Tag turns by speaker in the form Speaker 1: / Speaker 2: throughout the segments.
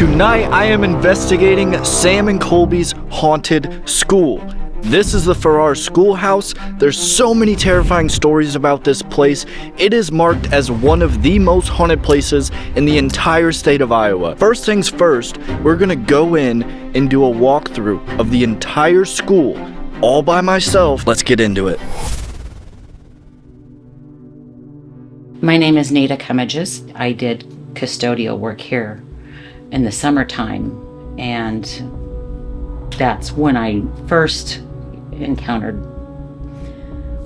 Speaker 1: Tonight I am investigating Sam and Colby's haunted school. This is the Farrar School House. There's so many terrifying stories about this place. It is marked as one of the most haunted places in the entire state of Iowa. First things first, we're gonna go in and do a walkthrough of the entire school all by myself. Let's get into it.
Speaker 2: My name is Nada Cummages. I did custodial work here in the summertime, and that's when I first encountered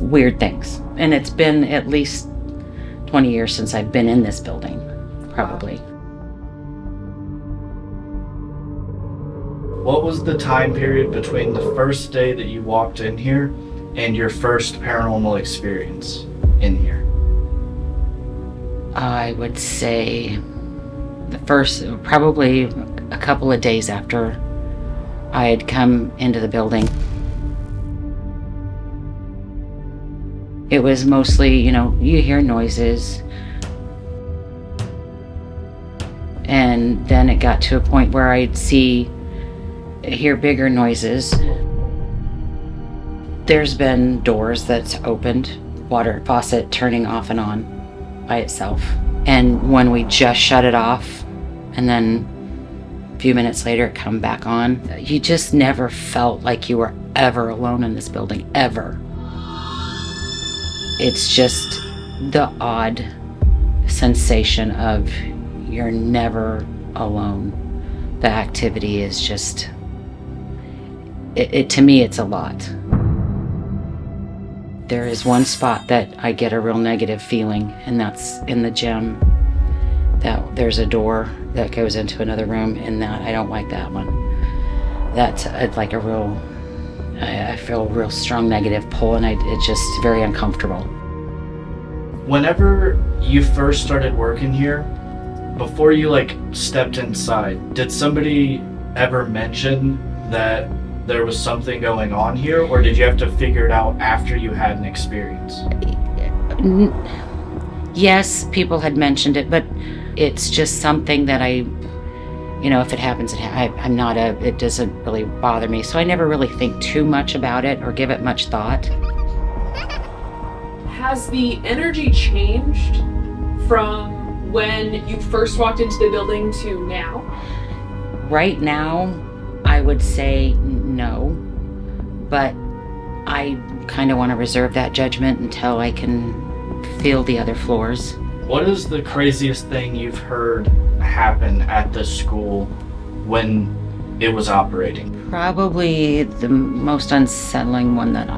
Speaker 2: weird things. And it's been at least 20 years since I've been in this building, probably.
Speaker 1: What was the time period between the first day that you walked in here and your first paranormal experience in here?
Speaker 2: I would say the first, probably a couple of days after I had come into the building. It was mostly, you hear noises. And then it got to a point where I'd hear bigger noises. There's been doors that's opened, water faucet turning off and on by itself. And when we just shut it off, and then a few minutes later it come back on, you just never felt like you were ever alone in this building, ever. It's just the odd sensation of you're never alone. The activity is just, to me, it's a lot. There is one spot that I get a real negative feeling, and that's in the gym. That there's a door that goes into another room, and that I don't like that one. That's like a real, I feel a real strong negative pull, and it's just very uncomfortable.
Speaker 1: Whenever you first started working here, before you stepped inside, did somebody ever mention that there was something going on here, or did you have to figure it out after you had an experience?
Speaker 2: Yes, people had mentioned it, but it's just something that if it happens, it doesn't really bother me. So I never really think too much about it or give it much thought.
Speaker 3: Has the energy changed from when you first walked into the building to now?
Speaker 2: Right now, I would say no, but I kind of want to reserve that judgment until I can feel the other floors.
Speaker 1: What is the craziest thing you've heard happen at this school when it was operating?
Speaker 2: Probably the most unsettling one that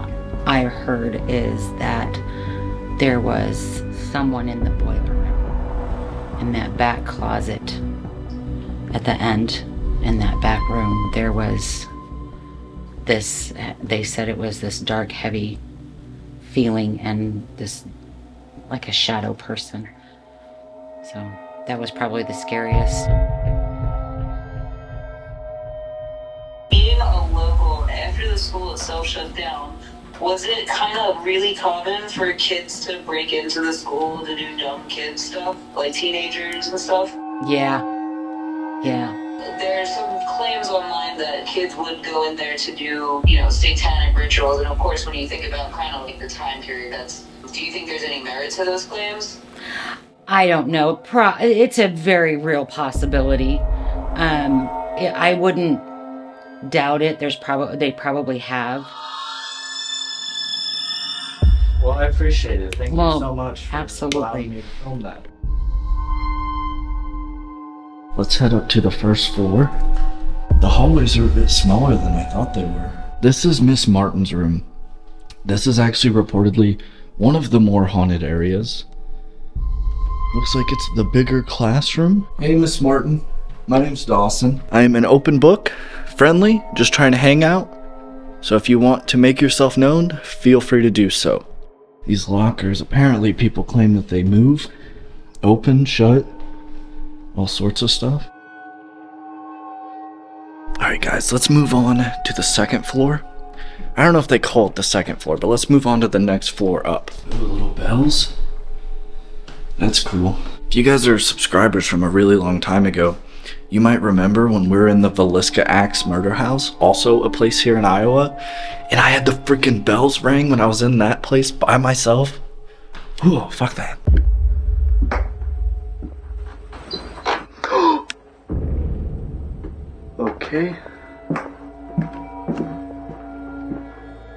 Speaker 2: I heard is that there was someone in the boiler room. In that back closet at the end, in that back room, there was this, they said it was this dark, heavy feeling and this, like a shadow person. So that was probably the scariest.
Speaker 4: Being a local, after the school itself shut down, was it kind of really common for kids to break into the school to do dumb kid stuff, like teenagers and stuff?
Speaker 2: Yeah.
Speaker 4: There's some claims online that kids would go in there to do, satanic rituals, and of course when you think about kind of like the time period, do you think there's any merit to those claims?
Speaker 2: I don't know. It's a very real possibility. I wouldn't doubt it. They probably have.
Speaker 1: Well, I appreciate it. Thank you so much for
Speaker 2: absolutely.
Speaker 1: allowing me to film that. Let's head up to the first floor. The hallways are a bit smaller than I thought they were. This is Miss Martin's room. This is actually reportedly one of the more haunted areas. Looks like it's the bigger classroom. Hey, Miss Martin. My name's Dawson. I am an open book, friendly, just trying to hang out. So if you want to make yourself known, feel free to do so. These lockers, apparently people claim that they move, open, shut, all sorts of stuff. Alright guys, let's move on to the second floor. I don't know if they call it the second floor, but let's move on to the next floor up. Ooh, little bells. That's cool. If you guys are subscribers from a really long time ago, You might remember when we were in the Villisca Axe murder house, also a place here in Iowa, and I had the freaking bells ring when I was in that place by myself. Ooh, fuck that. Okay.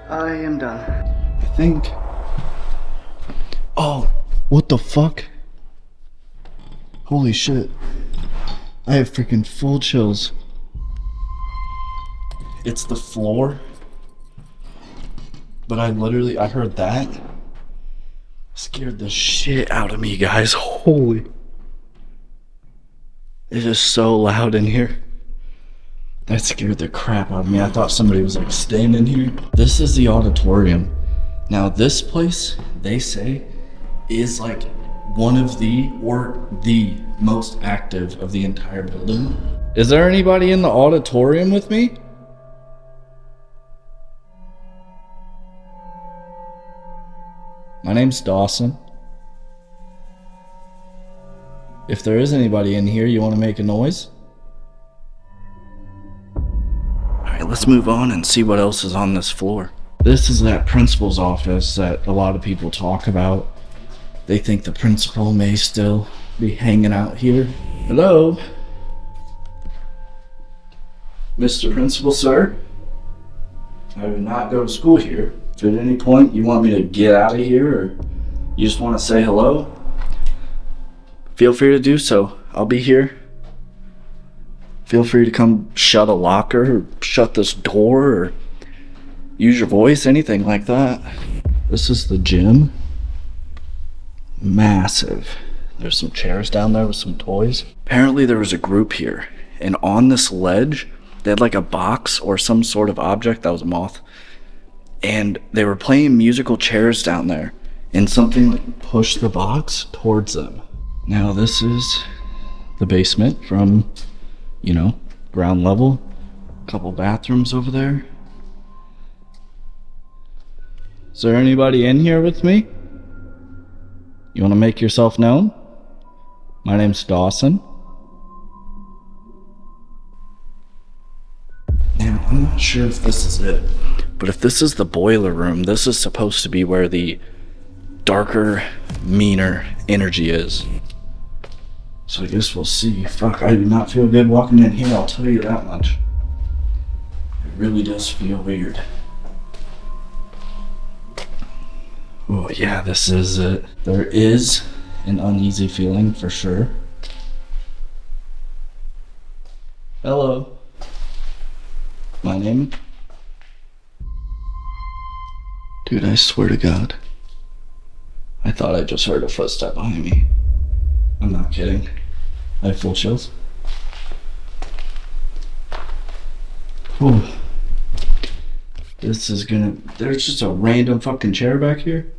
Speaker 1: I am done. I think. Oh, what the fuck? Holy shit. I have freaking full chills. It's the floor. But I heard that. Scared the shit out of me, guys. Holy. It is so loud in here. That scared the crap out of me. I thought somebody was like staying in here. This is the auditorium. Now this place, they say, is like one of the most active of the entire building. Is there anybody in the auditorium with me? My name's Dawson. If there is anybody in here, you want to make a noise? Alright, let's move on and see what else is on this floor. This is that principal's office that a lot of people talk about. They think the principal may still be hanging out here. Hello? Mr. Principal, sir? I do not go to school here. If at any point you want me to get out of here or you just want to say hello, feel free to do so. I'll be here. Feel free to come shut a locker or shut this door or use your voice, anything like that. This is the gym. Massive. There's some chairs down there with some toys. Apparently there was a group here, and on this ledge, they had like a box or some sort of object. That was a moth. And they were playing musical chairs down there, and something like pushed the box towards them. Now this is the basement from, you know, ground level. A couple bathrooms over there. Is there anybody in here with me? You want to make yourself known? My name's Dawson. Now, I'm not sure if this is it, but if this is the boiler room, this is supposed to be where the darker, meaner energy is. So I guess we'll see. Fuck, I do not feel good walking in here, I'll tell you that much. It really does feel weird. Oh yeah, this is it. There is an uneasy feeling for sure. Hello. My name? Dude, I swear to God. I thought I just heard a footstep behind me. I'm not kidding. I have full chills. Whew. This is gonna... There's just a random fucking chair back here.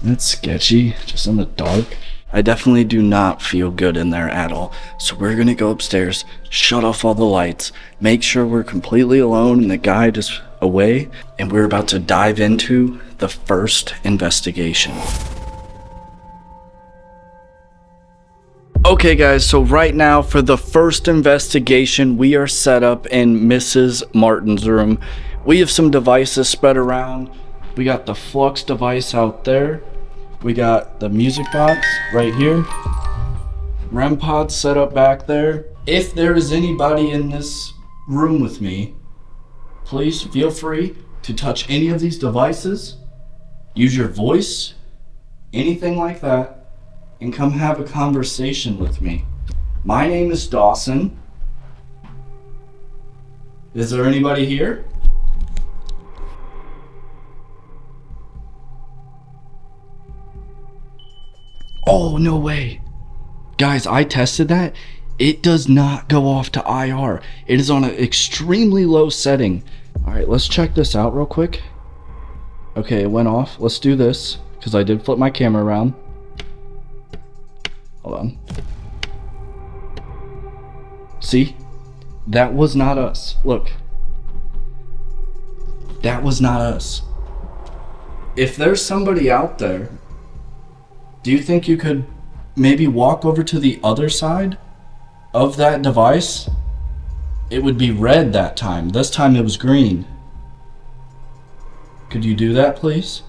Speaker 1: That's sketchy, just in the dark. I definitely do not feel good in there at all. So we're gonna go upstairs, shut off all the lights, make sure we're completely alone and the guide is away, and we're about to dive into the first investigation. Okay guys, so right now for the first investigation, we are set up in Mrs. Martin's room. We have some devices spread around. We got the flux device out there. We got the music box right here. REM pod set up back there. If there is anybody in this room with me, please feel free to touch any of these devices, use your voice, anything like that, and come have a conversation with me. My name is Dawson. Is there anybody here? Oh, no way. Guys, I tested that. It does not go off to IR. It is on an extremely low setting. All right, let's check this out real quick. Okay, it went off. Let's do this, because I did flip my camera around. Hold on. See? That was not us. Look. That was not us. If there's somebody out there, do you think you could maybe walk over to the other side of that device, it would be red that time. This time it was green. Could you do that, please?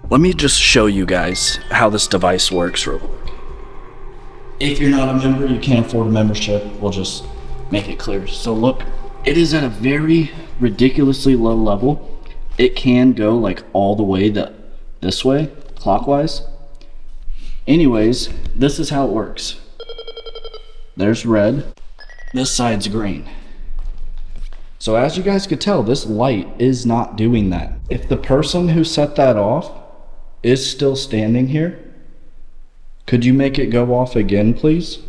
Speaker 1: Let me just show you guys how this device works real quick. If you're not a member, you can't afford a membership, we'll just make it clear. So look, it is at a very ridiculously low level. It can go like all the way this way, clockwise. Anyways, this is how it works. There's red, this side's green. So as you guys could tell, this light is not doing that. If the person who set that off is still standing here, could you make it go off again, please?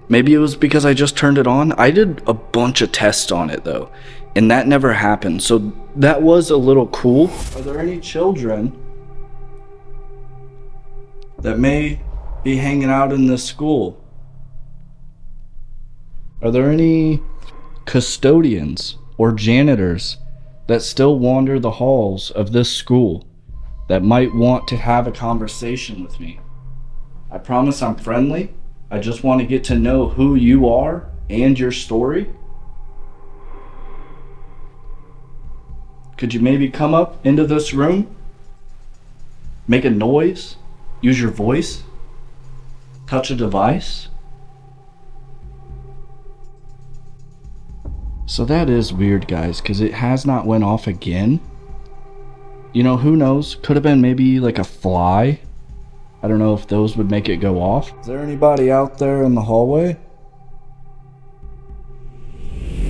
Speaker 1: Maybe it was because I just turned it on. I did a bunch of tests on it though, and that never happened. So that was a little cool. Are there any children that may be hanging out in this school? Are there any custodians or janitors that still wander the halls of this school that might want to have a conversation with me? I promise I'm friendly. I just want to get to know who you are and your story. Could you maybe come up into this room, make a noise, use your voice, touch a device? So that is weird, guys, because it has not went off again. You know, who knows? Could have been maybe like a fly. I don't know if those would make it go off. Is there anybody out there in the hallway?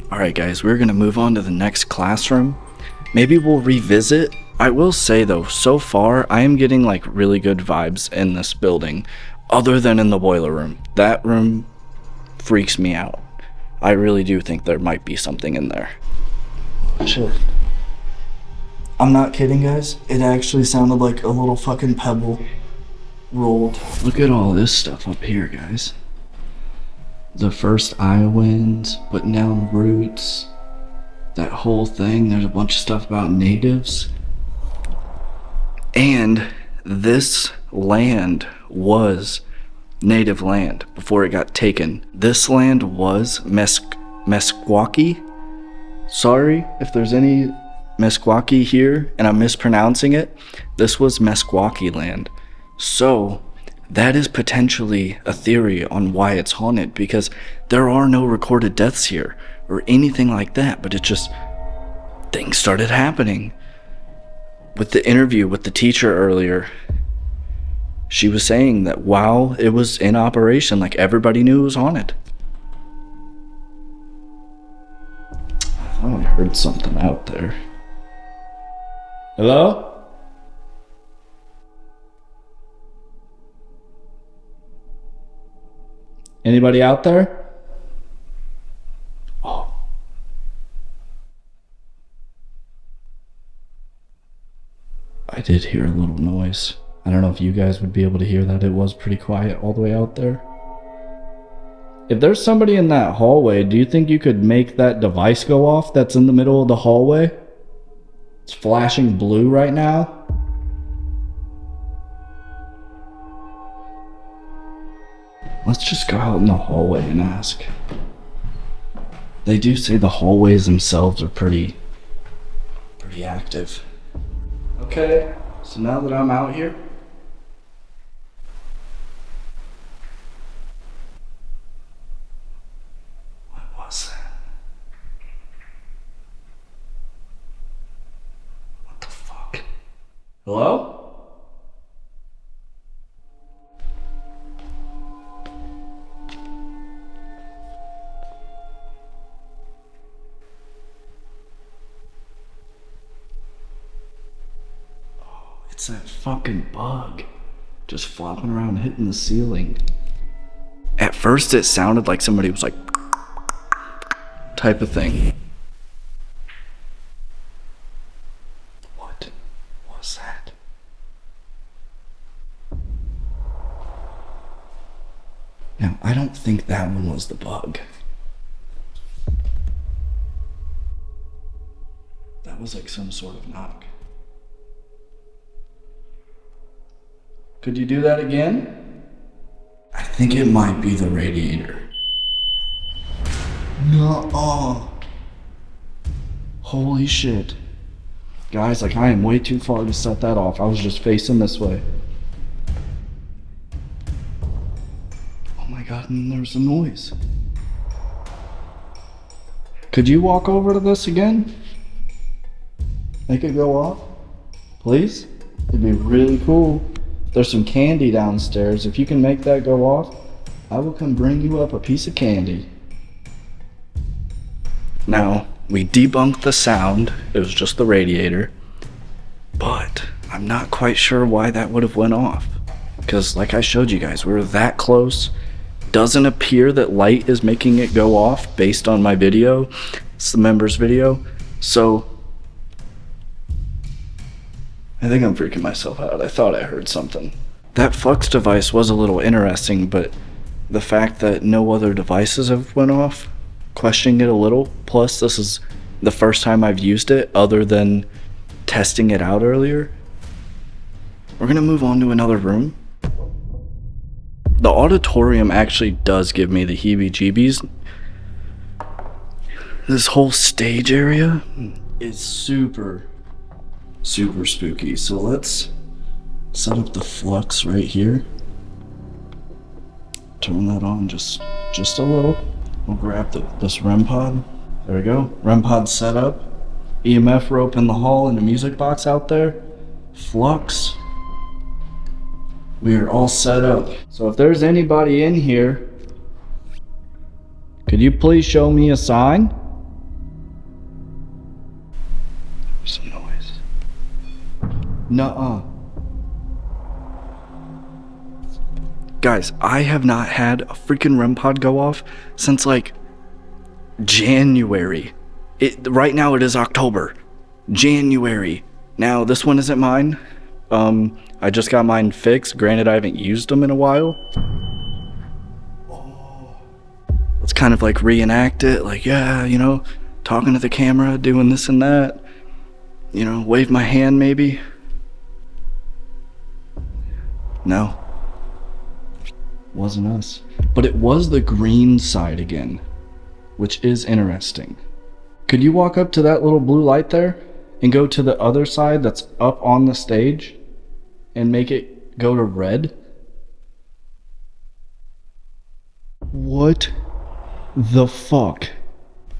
Speaker 1: Alright guys, we're gonna move on to the next classroom. Maybe we'll revisit. I will say though, so far I am getting like really good vibes in this building, other than in the boiler room. That room freaks me out. I really do think there might be something in there. Shit. I'm not kidding, guys. It actually sounded like a little fucking pebble rolled. Look at all this stuff up here, guys. The first Iowans putting down roots. That whole thing. There's a bunch of stuff about natives. And this land was native land before it got taken. This land was Meskwaki. Sorry if there's any Meskwaki here and I'm mispronouncing it. This was Meskwaki land. So that is potentially a theory on why it's haunted, because there are no recorded deaths here or anything like that, but it just, things started happening. With the interview with the teacher earlier, she was saying that while it was in operation, like everybody knew it was haunted. I thought I heard something out there. Hello? Anybody out there? Oh. I did hear a little noise. I don't know if you guys would be able to hear that. It was pretty quiet all the way out there. If there's somebody in that hallway, do you think you could make that device go off that's in the middle of the hallway? It's flashing blue right now. Let's just go out in the hallway and ask. They do say the hallways themselves are pretty active. Okay, so now that I'm out here, what was that? What the fuck? Hello? It's that fucking bug just flopping around hitting the ceiling. At first it sounded like somebody was like type of thing. What was that? Now, I don't think that one was the bug. That was like some sort of knock. Could you do that again? I think it might be the radiator. No. Holy shit. Guys, like, I am way too far to set that off. I was just facing this way. Oh my god, and there was a noise. Could you walk over to this again? Make it go off? Please? It'd be really cool. There's some candy downstairs. If you can make that go off, I will come bring you up a piece of candy. Now, we debunked the sound. It was just the radiator. But I'm not quite sure why that would have went off. Because like I showed you guys, we were that close. Doesn't appear that light is making it go off based on my video. It's the members video. So I think I'm freaking myself out. I thought I heard something. That flux device was a little interesting, but the fact that no other devices have went off, questioning it a little. Plus, this is the first time I've used it other than testing it out earlier. We're gonna move on to another room. The auditorium actually does give me the heebie-jeebies. This whole stage area is super spooky. So let's set up the flux right here. Turn that on just a little. We'll grab this REM pod. There we go. REM pod set up. EMF rope in the hall and a music box out there. Flux. We are all set up. So if there's anybody in here, could you please show me a sign? Some noise. Nuh-uh. Guys, I have not had a freaking REM pod go off since like January. Right now it is October. January. Now this one isn't mine. I just got mine fixed. Granted, I haven't used them in a while. Oh. Let's kind of like reenact it. Like, yeah, you know, talking to the camera, doing this and that. You know, wave my hand maybe. No. Wasn't us. But it was the green side again, which is interesting. Could you walk up to that little blue light there and go to the other side that's up on the stage and make it go to red? What the fuck?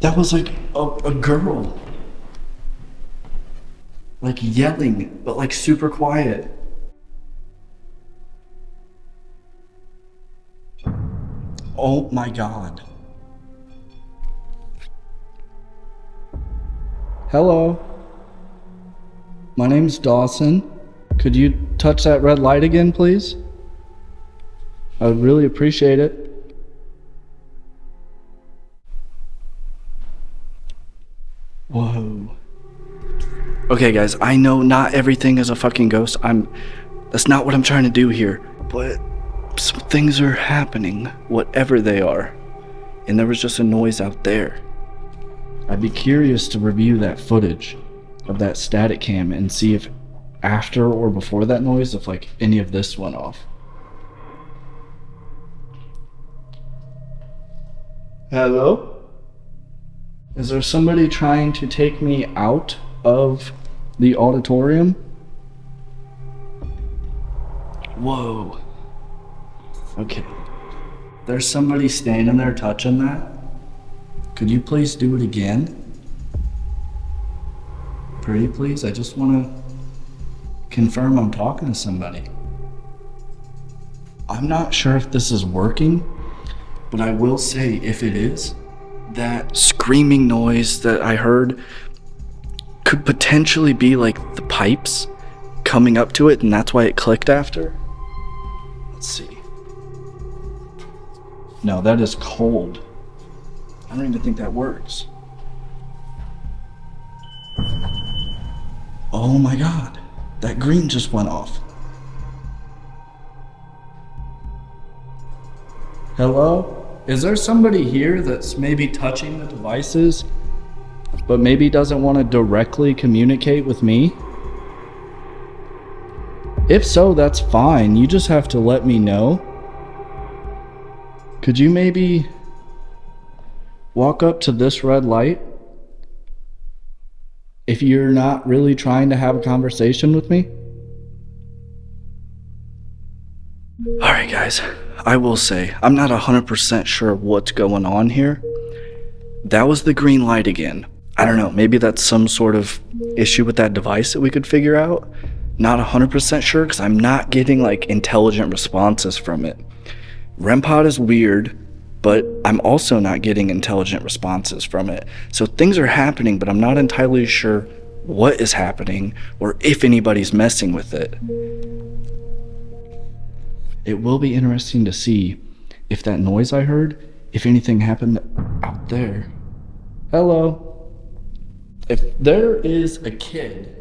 Speaker 1: That was like a girl. Like yelling, but like super quiet. Oh my god. Hello. My name's Dawson. Could you touch that red light again, please? I would really appreciate it. Whoa. Okay guys, I know not everything is a fucking ghost. That's not what I'm trying to do here. But some things are happening, whatever they are. And there was just a noise out there. I'd be curious to review that footage of that static cam and see if after or before that noise, if like any of this went off. Hello? Is there somebody trying to take me out of the auditorium? Whoa. Okay. There's somebody standing there touching that. Could you please do it again? Pretty please? I just want to confirm I'm talking to somebody. I'm not sure if this is working, but I will say if it is, that screaming noise that I heard could potentially be like the pipes coming up to it, and that's why it clicked after. Let's see. No, that is cold. I don't even think that works. Oh my god, that green just went off. Hello? Is there somebody here that's maybe touching the devices, but maybe doesn't want to directly communicate with me? If so, that's fine. You just have to let me know. Could you maybe walk up to this red light? If you're not really trying to have a conversation with me. Alright guys, I will say, I'm not 100% sure what's going on here. That was the green light again. I don't know, maybe that's some sort of issue with that device that we could figure out. Not 100% sure because I'm not getting like intelligent responses from it. REM pod is weird, but I'm also not getting intelligent responses from it. So things are happening, but I'm not entirely sure what is happening or if anybody's messing with it. It will be interesting to see if that noise I heard, if anything happened out there. Hello. If there is a kid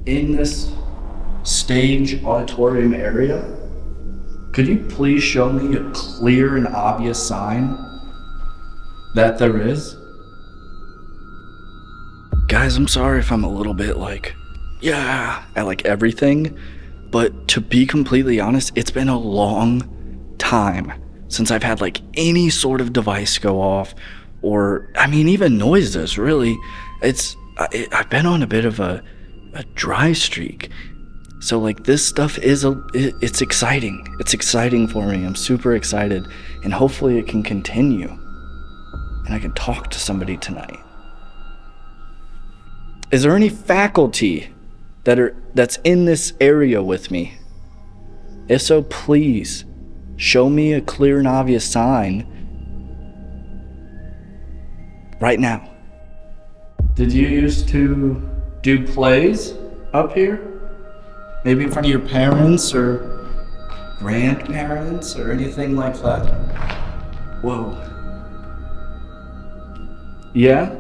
Speaker 1: in this stage auditorium area, could you please show me a clear and obvious sign that there is? Guys, I'm sorry if I'm a little bit like, yeah, I like everything, but to be completely honest, it's been a long time since I've had like any sort of device go off, or I mean even noises really. I've been on a bit of a dry streak. So like this stuff it's exciting. It's exciting for me. I'm super excited, and hopefully it can continue and I can talk to somebody tonight. Is there any faculty that's in this area with me? If so, please show me a clear and obvious sign right now. Did you used to do plays up here? Maybe in front of your parents or grandparents or anything like that? Whoa. Yeah?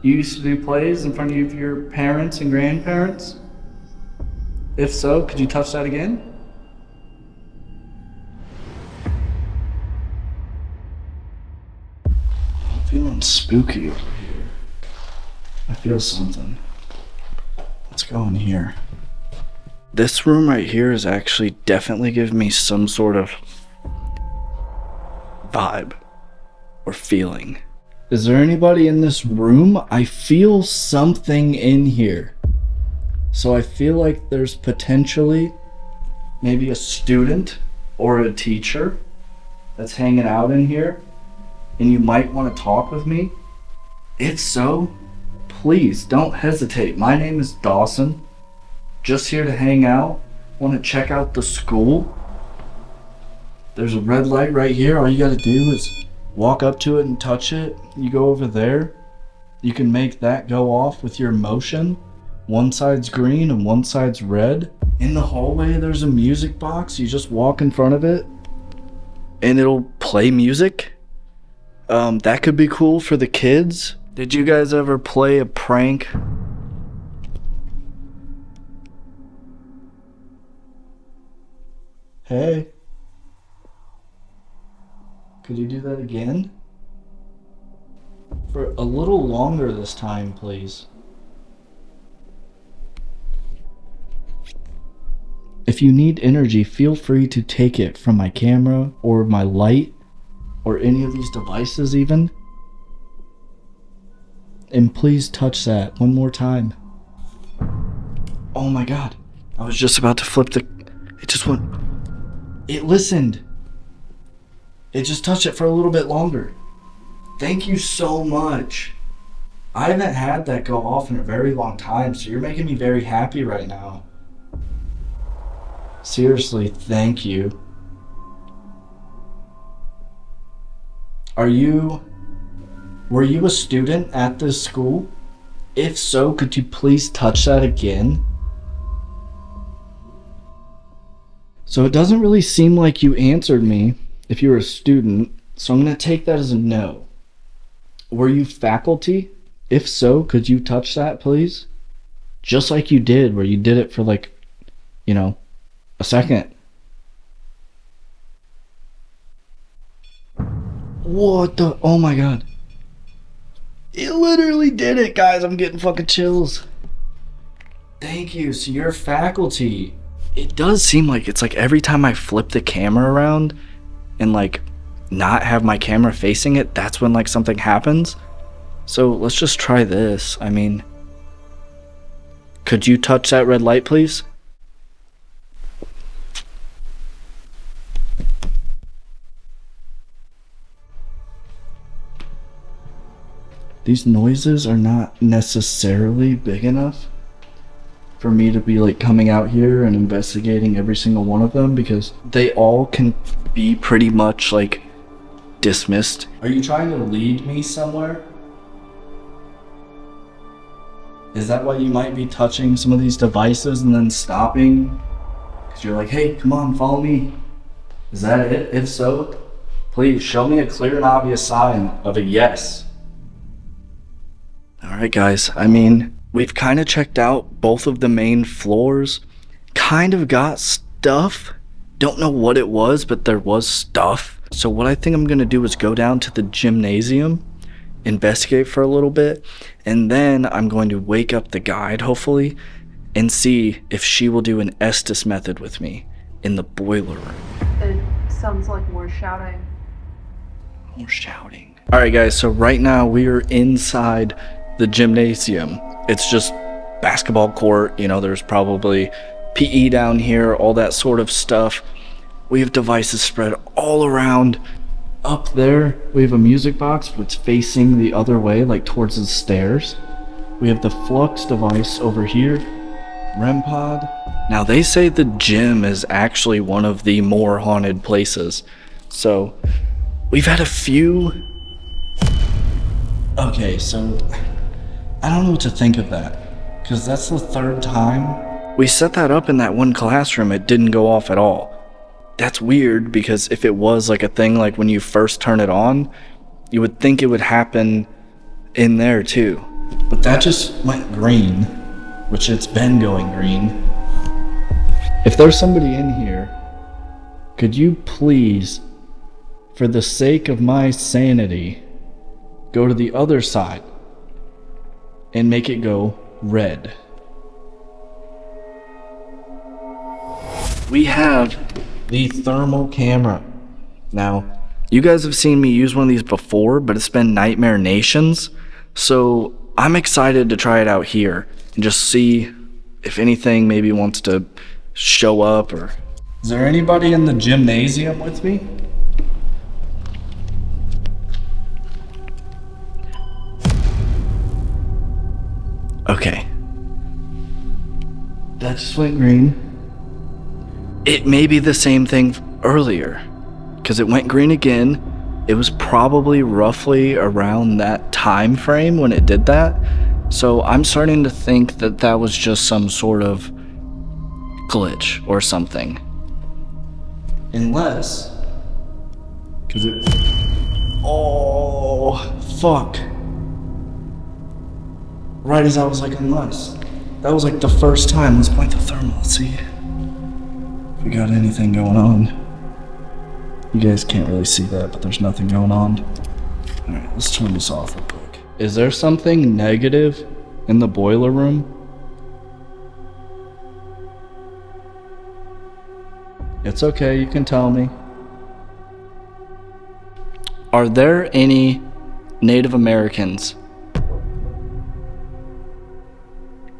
Speaker 1: You used to do plays in front of your parents and grandparents? If so, could you touch that again? I'm feeling spooky over here. I feel something. Let's go in here. This room right here is actually definitely giving me some sort of vibe or feeling. Is there anybody in this room? I feel something in here. So I feel like there's potentially maybe a student or a teacher that's hanging out in here, and you might want to talk with me. If so, please don't hesitate. My name is Dawson. Just here to hang out. Want to check out the school? There's a red light right here. All you gotta do is walk up to it and touch it. You go over there. You can make that go off with your motion. One side's green and one side's red. In the hallway there's a music box. You just walk in front of it and it'll play music. That could be cool for the kids. Did you guys ever play a prank? Hey. Could you do that again? For a little longer this time, please. If you need energy, feel free to take it from my camera or my light or any of these devices even. And please touch that one more time. Oh my god. I was just about to flip it just went. It listened. It just touched it for a little bit longer. Thank you so much. I haven't had that go off in a very long time, so you're making me very happy right now. Seriously, thank you. Were you a student at this school? If so, could you please touch that again? So it doesn't really seem like you answered me if you were a student, so I'm going to take that as a no. Were you faculty? If so, could you touch that, please? Just like you did, where you did it for like, a second. What the? Oh my god. It literally did it, guys. I'm getting fucking chills. Thank you. So you're faculty. It does seem like it's like every time I flip the camera around and like not have my camera facing it, that's when like something happens. So let's just try this. I mean, could you touch that red light, please? These noises are not necessarily big enough for me to be like coming out here and investigating every single one of them, because they all can be pretty much like dismissed. Are you trying to lead me somewhere? Is that why you might be touching some of these devices and then stopping? Because you're like, hey, come on, follow me. Is that it? If so, please show me a clear and obvious sign of a yes. Alright guys, I mean, we've kind of checked out both of the main floors. Kind of got stuff. Don't know what it was, but there was stuff. So what I think I'm going to do is go down to the gymnasium, investigate for a little bit, and then I'm going to wake up the guide, hopefully, and see if she will do an Estes method with me in the boiler room.
Speaker 3: It sounds like more shouting.
Speaker 1: More shouting. Alright guys, so right now we are inside the gymnasium. It's just basketball court, you know, there's probably PE down here, all that sort of stuff. We have devices spread all around. Up there, we have a music box, but it's facing the other way, like towards the stairs. We have the flux device over here, REM pod. Now they say the gym is actually one of the more haunted places. So we've had a few. Okay, so I don't know what to think of that, because that's the third time. We set that up in that one classroom, it didn't go off at all. That's weird, because if it was like a thing like when you first turn it on, you would think it would happen in there too. But that just went green, which it's been going green. If there's somebody in here, could you please, for the sake of my sanity, go to the other side and make it go red? We have the thermal camera. Now, you guys have seen me use one of these before, but it's been Nightmare Nations, so I'm excited to try it out here and just see if anything maybe wants to show up. Or is there anybody in the gymnasium with me? Okay. That just went green. It may be the same thing earlier, because it went green again. It was probably roughly around that time frame when it did that. So I'm starting to think that that was just some sort of glitch or something. Unless, because it, oh fuck. Right as I was like, unless. That was like the first time. Let's point the thermal, let's see if we got anything going on. You guys can't really see that, but there's nothing going on. Alright, let's turn this off real quick. Is there something negative in the boiler room? It's okay, you can tell me. Are there any Native Americans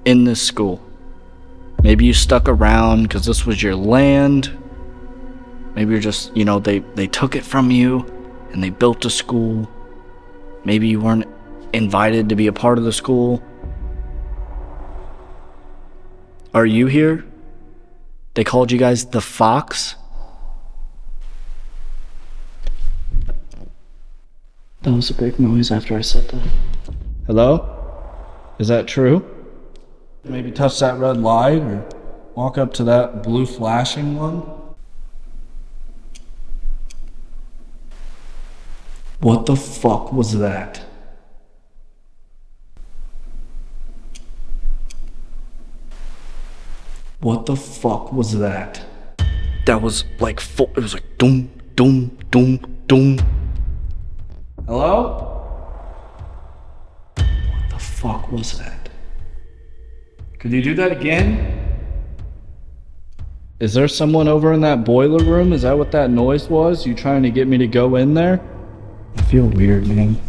Speaker 1: in this school? Maybe you stuck around because this was your land. Maybe you're just, you know, they took it from you and they built a school. Maybe you weren't invited to be a part of the school. Are you here? They called you guys the Fox? That was a big noise after I said that. Hello? Is that true? Maybe touch that red light or walk up to that blue flashing one. What the fuck was that? What the fuck was that? That was like it was like doom, doom, doom, doom. Hello? What the fuck was that? Could you do that again? Is there someone over in that boiler room? Is that what that noise was? You trying to get me to go in there? I feel weird, man.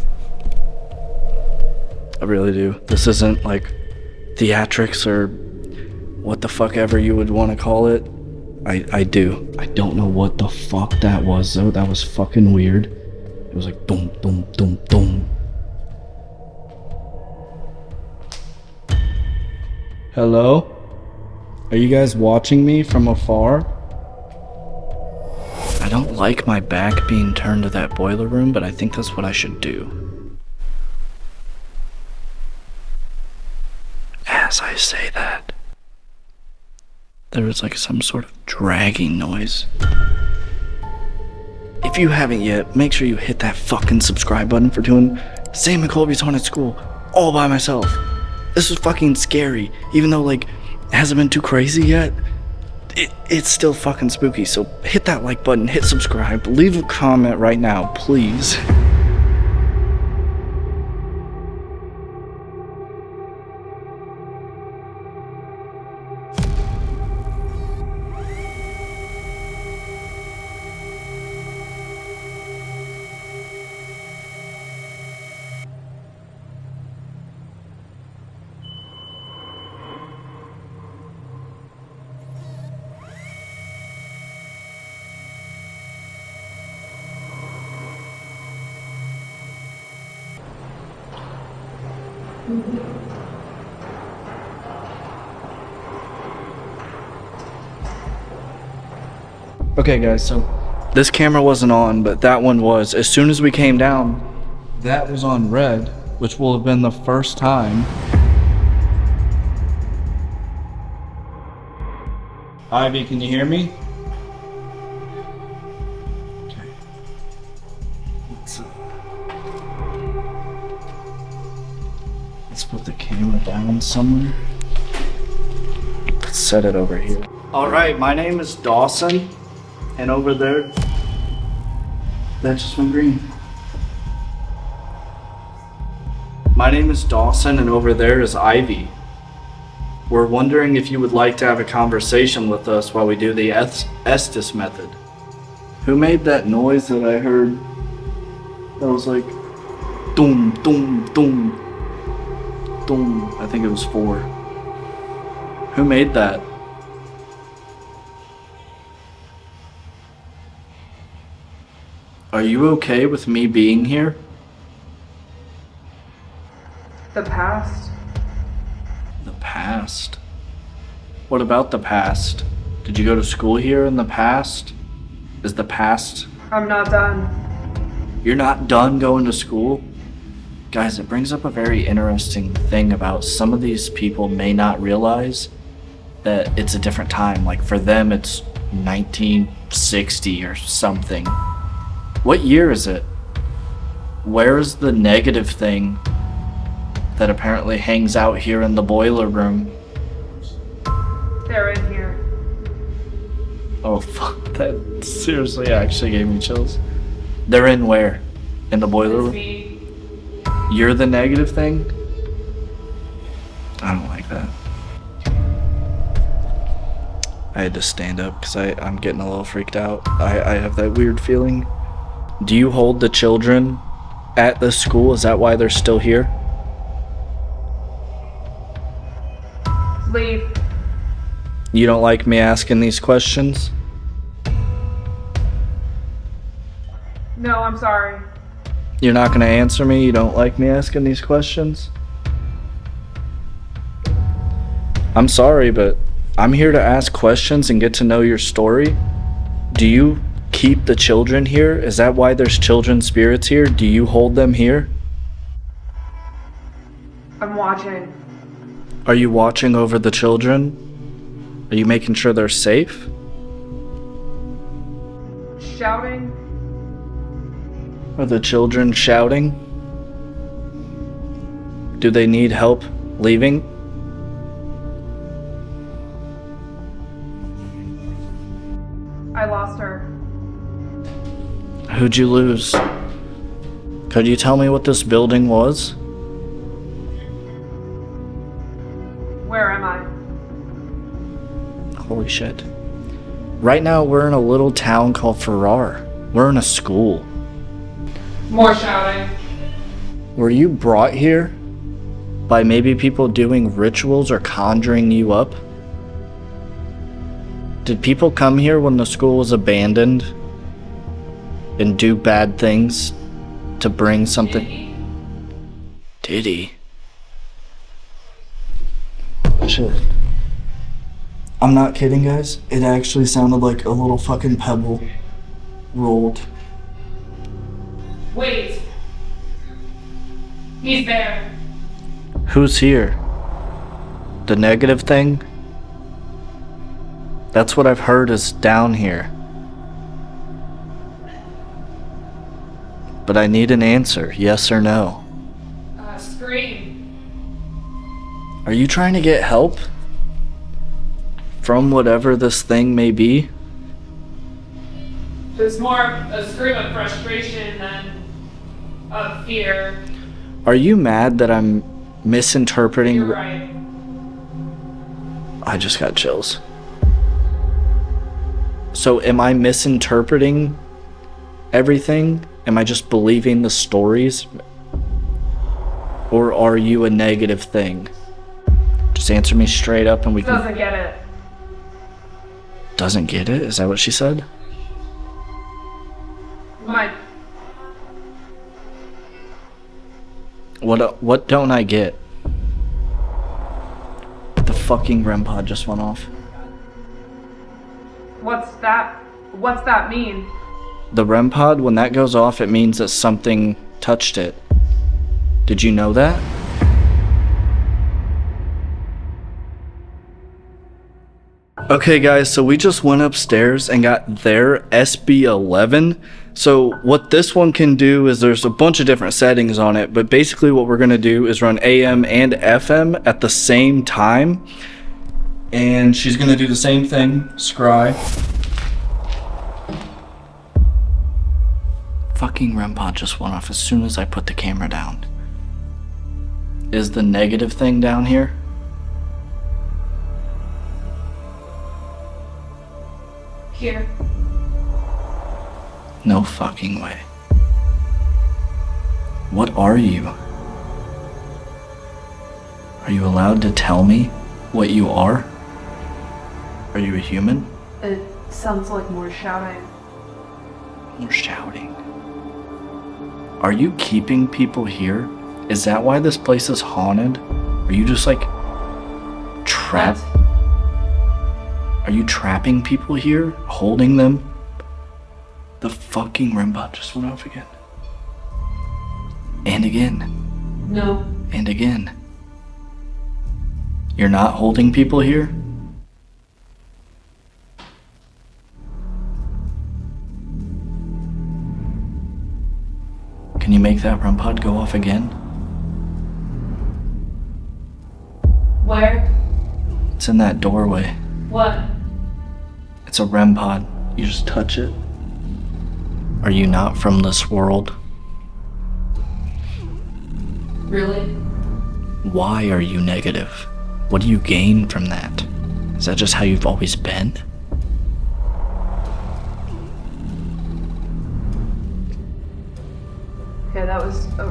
Speaker 1: I really do. This isn't like theatrics or what the fuck ever you would want to call it. I do. I don't know what the fuck that was though. That was fucking weird. It was like dum dum dum dum. Hello? Are you guys watching me from afar? I don't like my back being turned to that boiler room, but I think that's what I should do. As I say that, there was like some sort of dragging noise. If you haven't yet, make sure you hit that fucking subscribe button for doing Sam and Colby's Haunted School all by myself. This is fucking scary, even though like it hasn't been too crazy yet. It's still fucking spooky, so hit that like button, hit subscribe, leave a comment right now, please. Okay guys, so this camera wasn't on, but that one was. As soon as we came down, that was on red, which will have been the first time. Ivy, can you hear me? Okay. Let's put the camera down somewhere. Let's set it over here. Alright, my name is Dawson. And over there, that just went green. My name is Dawson, and over there is Ivy. We're wondering if you would like to have a conversation with us while we do the Estes method. Who made that noise that I heard? That was like, doom, doom, doom, doom. I think it was 4. Who made that? Are you okay with me being here?
Speaker 3: The past?
Speaker 1: The past? What about the past? Did you go to school here in the past? Is the past...
Speaker 3: I'm not done.
Speaker 1: You're not done going to school? Guys, it brings up a very interesting thing about some of these people may not realize that it's a different time. Like for them, it's 1960 or something. What year is it? Where is the negative thing that apparently hangs out here in the boiler room?
Speaker 3: They're in here.
Speaker 1: Oh fuck, that seriously actually gave me chills. They're in where? In the boiler room?
Speaker 3: Me.
Speaker 1: You're the negative thing? I don't like that. I had to stand up because I'm getting a little freaked out. I have that weird feeling. Do you hold the children at the school? Is that why they're still here?
Speaker 3: Leave.
Speaker 1: You don't like me asking these questions?
Speaker 3: No, I'm sorry.
Speaker 1: You're not gonna answer me? You don't like me asking these questions? I'm sorry, but I'm here to ask questions and get to know your story. Do you keep the children here? Is that why there's children spirits here? Do you hold them here?
Speaker 3: I'm watching.
Speaker 1: Are you watching over the children? Are you making sure they're safe?
Speaker 3: Shouting.
Speaker 1: Are the children shouting? Do they need help leaving?
Speaker 3: I lost her.
Speaker 1: Who'd you lose? Could you tell me what this building was?
Speaker 3: Where am I?
Speaker 1: Holy shit. Right now, we're in a little town called Farrar. We're in a school.
Speaker 3: More shouting.
Speaker 1: Were you brought here by maybe people doing rituals or conjuring you up? Did people come here when the school was abandoned and do bad things to bring something? Did he? Shit. I'm not kidding, guys. It actually sounded like a little fucking pebble rolled.
Speaker 3: Wait. He's there.
Speaker 1: Who's here? The negative thing? That's what I've heard is down here. But I need an answer, yes or no.
Speaker 3: Scream.
Speaker 1: Are you trying to get help? From whatever this thing may be?
Speaker 3: It's more a scream of frustration than of fear.
Speaker 1: Are you mad that I'm misinterpreting?
Speaker 3: You're right.
Speaker 1: I just got chills. So am I misinterpreting everything? Am I just believing the stories? Or are you a negative thing? Just answer me straight up and we can...
Speaker 3: Doesn't get it.
Speaker 1: Doesn't get it? Is that what she said?
Speaker 3: My
Speaker 1: What don't I get? The fucking REM pod just went off.
Speaker 3: What's that mean?
Speaker 1: The REM pod, when that goes off, it means that something touched it. Did you know that? Okay guys, so we just went upstairs and got their SB11. So what this one can do is there's a bunch of different settings on it, but basically what we're gonna do is run AM and FM at the same time. And she's gonna do the same thing, scry. Fucking REM pod just went off as soon as I put the camera down. Is the negative thing down here?
Speaker 3: Here.
Speaker 1: No fucking way. What are you? Are you allowed to tell me what you are? Are you a human?
Speaker 3: It sounds like more shouting.
Speaker 1: More shouting. Are you keeping people here? Is that why this place is haunted? Are you just like trapped? Are you trapping people here? Holding them? The fucking REM pod just went off again. And again.
Speaker 3: No.
Speaker 1: And again. You're not holding people here? Can you make that REM pod go off again?
Speaker 3: Where?
Speaker 1: It's in that doorway.
Speaker 3: What?
Speaker 1: It's a REM pod. You just touch it. Are you not from this world?
Speaker 3: Really?
Speaker 1: Why are you negative? What do you gain from that? Is that just how you've always been?
Speaker 3: Okay, that was a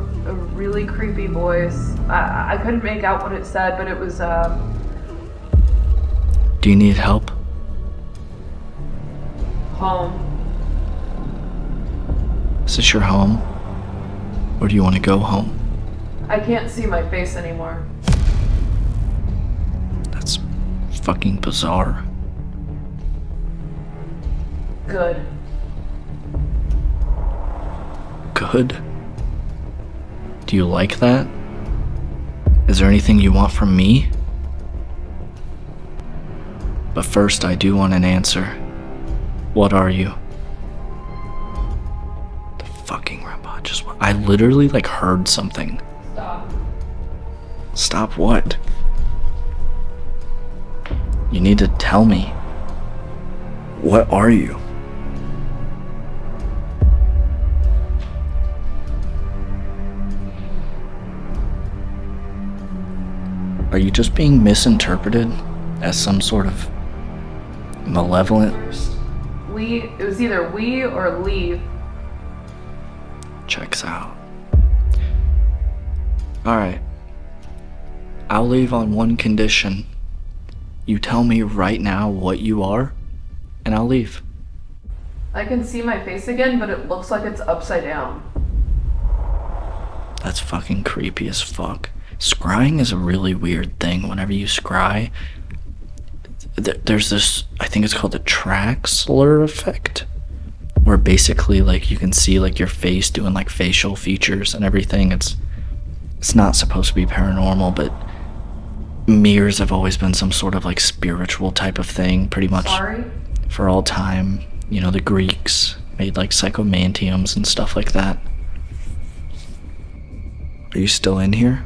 Speaker 3: really creepy voice. I couldn't make out what it said, but it was,
Speaker 1: Do you need help?
Speaker 3: home.
Speaker 1: Is this your home? Or do you want to go home?
Speaker 3: I can't see my face anymore.
Speaker 1: That's fucking bizarre.
Speaker 3: Good.
Speaker 1: Good? Do you like that? Is there anything you want from me? But first, I do want an answer. What are you? The fucking robot just... I literally, like, heard something.
Speaker 3: Stop.
Speaker 1: Stop what? You need to tell me. What are you? Are you just being misinterpreted as some sort of malevolent
Speaker 3: It was either we or leave.
Speaker 1: Checks out. Alright. I'll leave on one condition. You tell me right now what you are, and I'll leave.
Speaker 3: I can see my face again, but it looks like it's upside down.
Speaker 1: That's fucking creepy as fuck. Scrying is a really weird thing. Whenever you scry, there's this, I think it's called the Traxler effect, where basically like you can see like your face doing like facial features and everything. It's not supposed to be paranormal, but mirrors have always been some sort of like spiritual type of thing, pretty much.
Speaker 3: Sorry?
Speaker 1: For all time. You know, the Greeks made like psychomantiums and stuff like that. Are you still in here?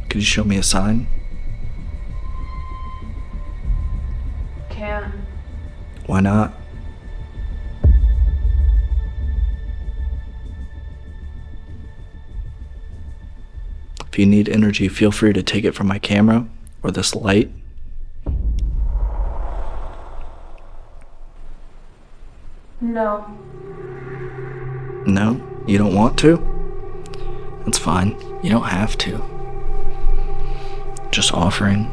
Speaker 1: Could you show me a sign?
Speaker 3: Can.
Speaker 1: Why not? If you need energy, feel free to take it from my camera or this light.
Speaker 3: No.
Speaker 1: No? You don't want to? That's fine. You don't have to. Just offering.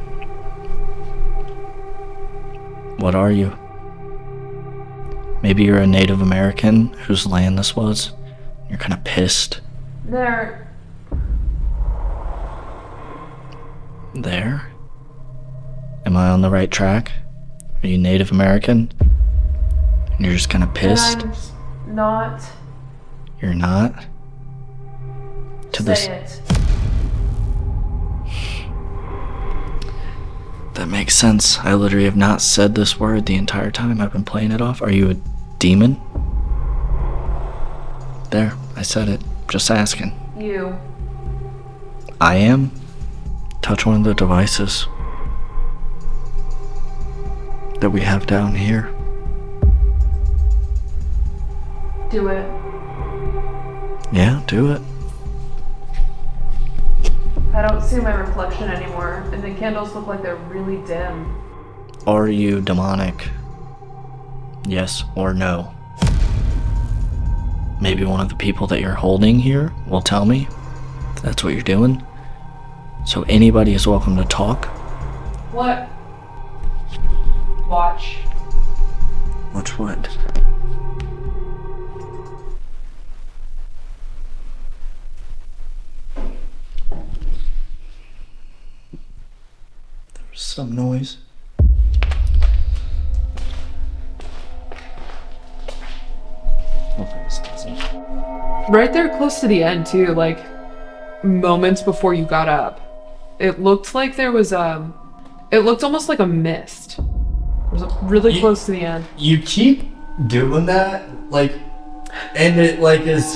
Speaker 1: What are you? Maybe you're a Native American whose land this was. You're kind of pissed.
Speaker 3: There.
Speaker 1: There? Am I on the right track? Are you Native American? And you're just kind of pissed?
Speaker 3: And I'm not.
Speaker 1: You're not?
Speaker 3: Say it.
Speaker 1: That makes sense. I literally have not said this word the entire time I've been playing it off. Are you a demon? There, I said it. Just asking.
Speaker 3: You.
Speaker 1: I am? Touch one of the devices that we have down here.
Speaker 3: Do it.
Speaker 1: Yeah, do it.
Speaker 3: I don't see my reflection anymore, and the candles look like they're really dim.
Speaker 1: Are you demonic? Yes or no? Maybe one of the people that you're holding here will tell me if that's what you're doing. So anybody is welcome to talk.
Speaker 3: What? Watch.
Speaker 1: Watch what? There's some noise. Hopefully this doesn't.
Speaker 3: Right there close to the end too, like moments before you got up. It looked like there was it looked almost like a mist. It was really close to the end.
Speaker 1: You keep doing that, like, and it like is,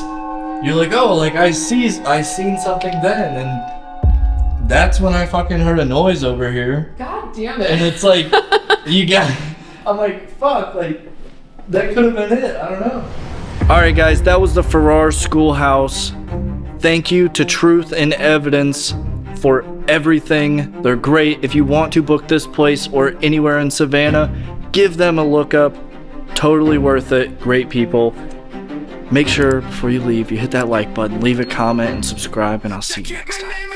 Speaker 1: you're like, oh, like I seen something then, and that's when I fucking heard a noise over here.
Speaker 3: God damn it.
Speaker 1: And it's like, I'm like, fuck, like, that could have been it, I don't know. Alright guys, that was the Farrar School House. Thank you to Truth and Evidence for everything. They're great. If you want to book this place or anywhere in Savannah, give them a look up. Totally worth it. Great people. Make sure before you leave, you hit that like button, leave a comment, and subscribe, and I'll see you next time.